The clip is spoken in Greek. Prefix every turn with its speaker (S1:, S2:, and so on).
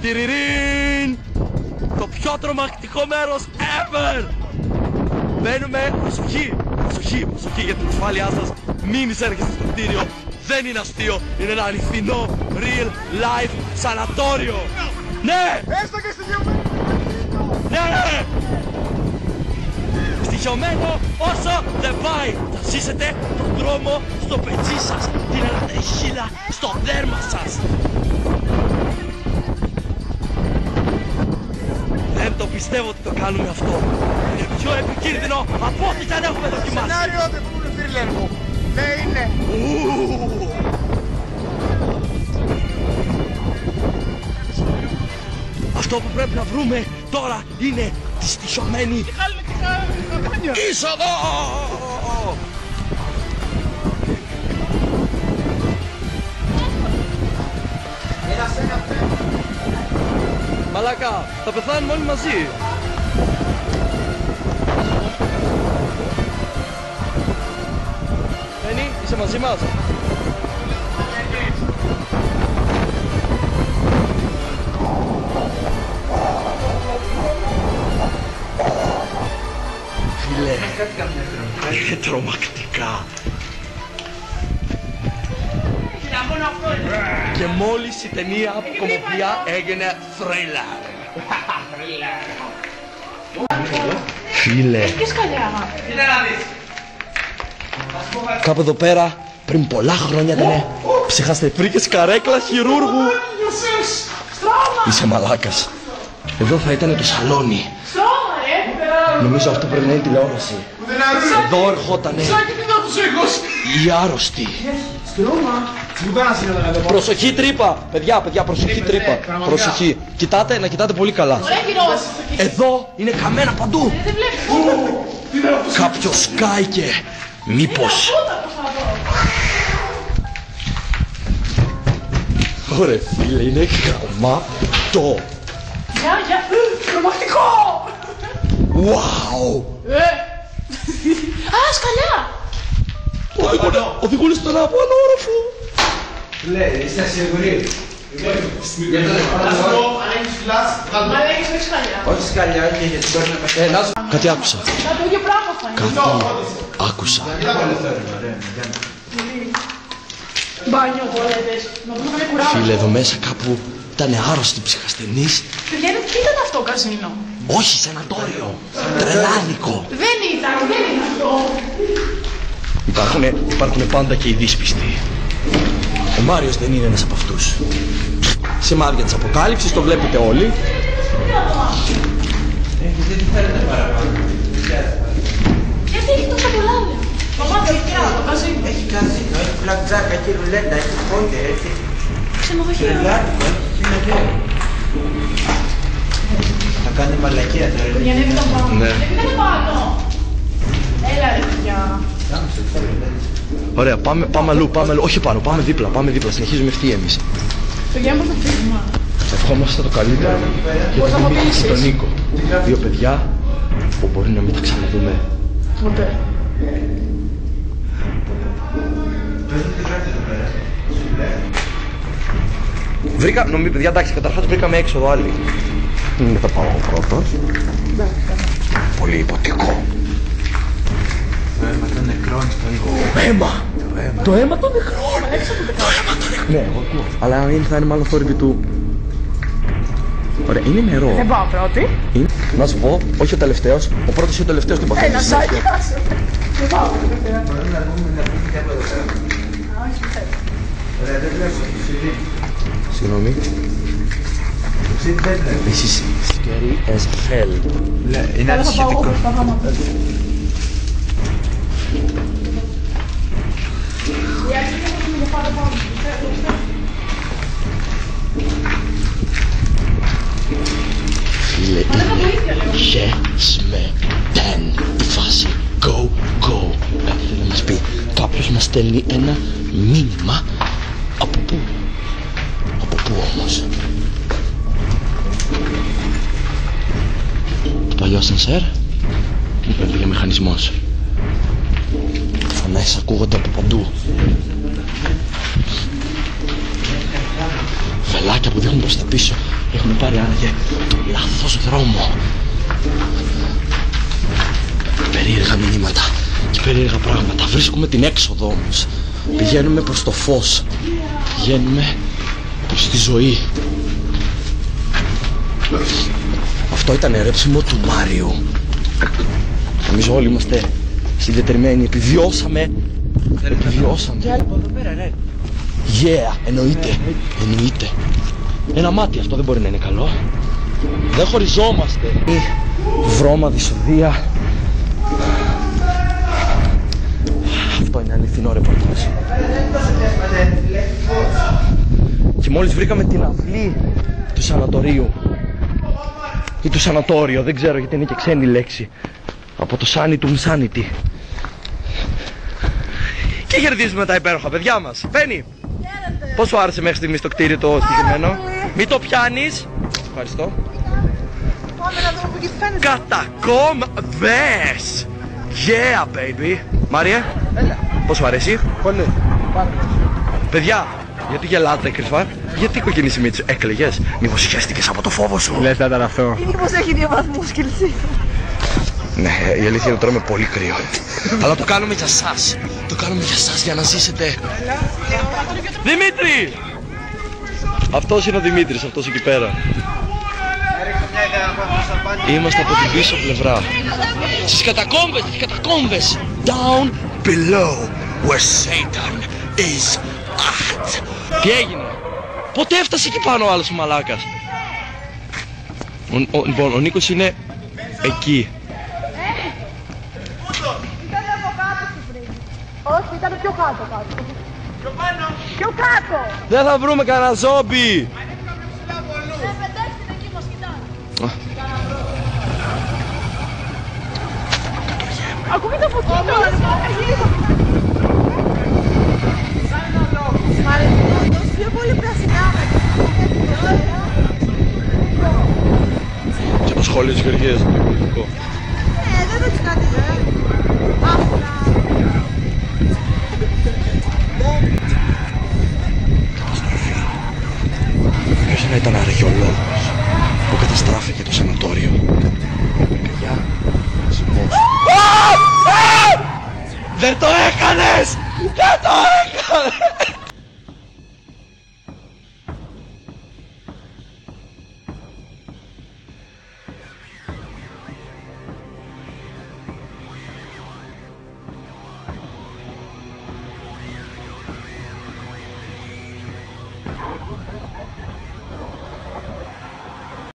S1: Τυριρίν! Το πιο τρομακτικό μέρος ever! Μπαίνουμε, προσοχή, προσοχή, προσοχή για την ασφάλειά σας. Μην εισέρχεστε στο κτίριο. Δεν είναι αστείο, είναι ένα αληθινό, real life σανατόριο. Ναι!
S2: Έστω και στοιχειωμένο!
S1: Ναι! Στοιχειωμένο όσο δεν πάει. Θα ζήσετε τον δρόμο στο πετσί σας, την ανατριχίλα στο δέρμα σας. Δεν το πιστεύω ότι το κάνουμε αυτό. Είναι πιο επικίνδυνο από ό,τι κι αν έχουμε δοκιμάσει.
S2: Σενάριο δεν που είναι θρίλερ μου. Ναι είναι.
S1: Αυτό που πρέπει να βρούμε τώρα είναι τη στοιχειωμένη είσοδο! Μαλάκα, θα πεθάνουμε όλοι μαζί. Φένι, είσαι μαζί μας? Φίλε, είναι τρομακτικά. Και μόλις η ταινία από κομμωδία έγινε thriller. Φίλε, κάπου εδώ πέρα πριν πολλά χρόνια ήταν ψυχασθενικές καρέκλα χειρούργου. Είσαι μαλάκας. Εδώ θα ήταν το σαλόνι. Νομίζω αυτό πρέπει να είναι τηλεόραση. Εδώ ερχότανε οι άρρωστοι. Προσοχή τρύπα! Παιδιά, προσοχή τρύπα. Προσοχή. Κοιτάτε, να κοιτάτε πολύ καλά. Εδώ είναι καμένα παντού. Κάποιος κάηκε. Μήπως. Ωραία φίλε, είναι γαμάτο.
S3: Τρομακτικό!
S1: Wow!
S3: Α, σκαλιά!
S1: Οδηγούν στον απάνω όροφο.
S2: Λέει, είστε σίγουροι? Για το δεκπρόσωπο, αν έχεις φυλάς, βγάλουμε.
S3: Αλλά έχεις με σκαλιά.
S2: Όχι σκαλιά, όχι γιατί μπορεί να πετύχει.
S1: Κάτι άκουσα.
S3: Το ίδιο πράγμα θα είναι.
S1: Κάτι άκουσα.
S3: Μπάνιο τουαλέτες. Να δούμε καμία κουράγιο.
S1: Φίλε, εδώ μέσα κάπου ήταν άρρωστοι ψυχασθενείς.
S3: Παιδιά, τι ήταν αυτό καζίνο?
S1: Όχι, σανατόριο. Τρελάνικο.
S3: Δεν ήταν αυτό.
S1: Υπάρχουν πάντα και οι δύσπιστοι. Ο Μάριος δεν είναι ένας από αυτούς. Σημάδια της αποκάλυψης, το βλέπετε όλοι.
S2: Δεν θέλετε παραπάνω.
S3: Γιατί έχει τόσα πολλά λεφτά? Μαμά, το καζίνο.
S2: Έχει καζίνο, έχει μπλακτζάκα, έχει ρουλέτα, έχει πόντερ, έχει
S3: Ξενοδοχείο.
S2: τρελάτικο, έχει γυναικείο. Θα κάνει μαλακία τώρα.
S3: Για να είναι το πάνω.
S1: Ναι.
S3: Δεν είναι πάνω. Έλα ρε παιδιά.
S1: Ωραία, πάμε αλλού, όχι πάνω, πάμε δίπλα, συνεχίζουμε ευθεία εμείς.
S3: Παιδιά, πώς θα φύγουμε?
S1: Ευχόμαστε το καλύτερο για
S3: Πώς θα
S1: την
S3: μου
S1: Μίκη και
S3: πείσεις?
S1: τον Νίκο. Δύο παιδιά που μπορεί να μην τα ξαναδούμε.
S3: Ποτέ.
S1: Βρήκα, νομίζω παιδιά, εντάξει, καταρχάς βρήκαμε έξοδο άλλοι. Δεν θα πάω εγώ πρώτος. Πολύ υποτικό.
S2: Το αίμα των νεκρών στο λίγο.
S1: Αίμα! Το αίμα των νεκρών! Ναι, εγώ ακούω. Αλλά αν θα είναι μάλλον θόρυβη του... Ωραία, είναι νερό.
S3: Δεν πάω πρώτη.
S1: Να σου πω, όχι ο τελευταίος, ο πρώτος ή ο τελευταίος την παθαίνει.
S3: Ένα σάκι, άσε. Δεν πάω τελευταία.
S2: Μπορούμε να πούμε και από εδώ πέρα.
S3: Όχι, δεν θέλω.
S2: Ωραία, δεν βλέπω.
S1: Συγγνώμη.
S2: Δεν βλέπω.
S1: This is scary as hell.
S2: Είναι
S3: Δεν θα πάω εγώ
S2: ανησυχητικό.
S3: προς τα γάματα. Η αρχή θα πούμε για πάντα πάνω.
S1: Φίλε, είναι γεσμε δεν η φάση. Go, go. Κάτι θέλει να μας πει. Κάποιος μας στέλνει ένα μήνυμα. Από πού? Από πού όμως? Το παλιό ασανσέρ? Μου πρέπει για μηχανισμός. Φωνές ακούγονται από παντού. Βελάκια που δείχνουν προς τα πίσω. Έχουμε πάρει άραγε λάθος δρόμο. Περίεργα μηνύματα και περίεργα πράγματα. Βρίσκουμε την έξοδο όμως. Πηγαίνουμε προς το φως. Πηγαίνουμε προς τη ζωή. Αυτό ήταν ρέψιμο του Μάριου. Νομίζω όλοι είμαστε συγκεκριμένοι. Επιβιώσαμε. Επιβιώσαμε.
S2: Και άλλοι από εδώ πέρα, ναι.
S1: Yeah, εννοείται. Εννοείται. Ένα μάτι αυτό δεν μπορεί να είναι καλό. Δεν χωριζόμαστε. Βρώμα, δυσοδεία. Αυτό είναι αληθινό ρεπορτάζ. Και μόλις βρήκαμε την αυλή του σανατορίου. Ή του σανατόριο, δεν ξέρω γιατί είναι και ξένη λέξη. Από το Sanitum Sanity. Και κερδίζουμε τα υπέροχα παιδιά μας. Φένη, πώς σου άρεσε μέχρι στιγμής το κτίριο το συγκεκριμένο? Μην το πιάνεις. Ευχαριστώ.
S3: Πάμε να δούμε που εκεί φαίνεται.
S1: Κατακόμβες! Yeah baby. Μάριε, πώς σου αρέσει?
S2: Πολύ. Πάμε.
S1: Παιδιά, γιατί γελάτε κρυφά? Γιατί κοκκινήσει Μίτσου, έκλαιγες? Μήπως σχέστηκες από το φόβο σου?
S2: Λες να ήταν αυτό.
S3: Ή μήπως έχει 2 βαθμούς Κελσίου.
S1: Ναι, η αλήθεια είναι ότι τρώμε πολύ κρύο. Αλλά το κάνουμε για σας. Το κάνουμε για σας, για να ζήσετε. Δημήτρη! Αυτός είναι ο Δημήτρης, αυτός εκεί πέρα. Είμαστε από την πίσω πλευρά. Στις κατακόμβες, στις κατακόμβες. Down below, where Satan is at. Τι έγινε? Πότε έφτασε εκεί πάνω ο άλλος ο μαλάκας? Λοιπόν, ο Νίκος είναι εκεί.
S3: Ήταν από κάτω σου πριν. Όχι, ήταν πιο κάτω. Πιο πάνω. Πιο κάτω.
S1: Δεν θα βρούμε κανένα ζόμπι.
S3: Πετάξτε εκεί μας κοιτάνε. Ακούγεται από εκεί το πιο πολύ πρασινά.
S1: Και το σχόλιο της Γεωργίας είναι πολιτικό.
S3: Δεν το κάτι. Άστα.
S1: Ποιος να ήταν αρχαιολόγος που καταστράφηκε το σανατόριο? Παιδιά, σεισμός. Δεν το έκανες! Δεν το έκανες!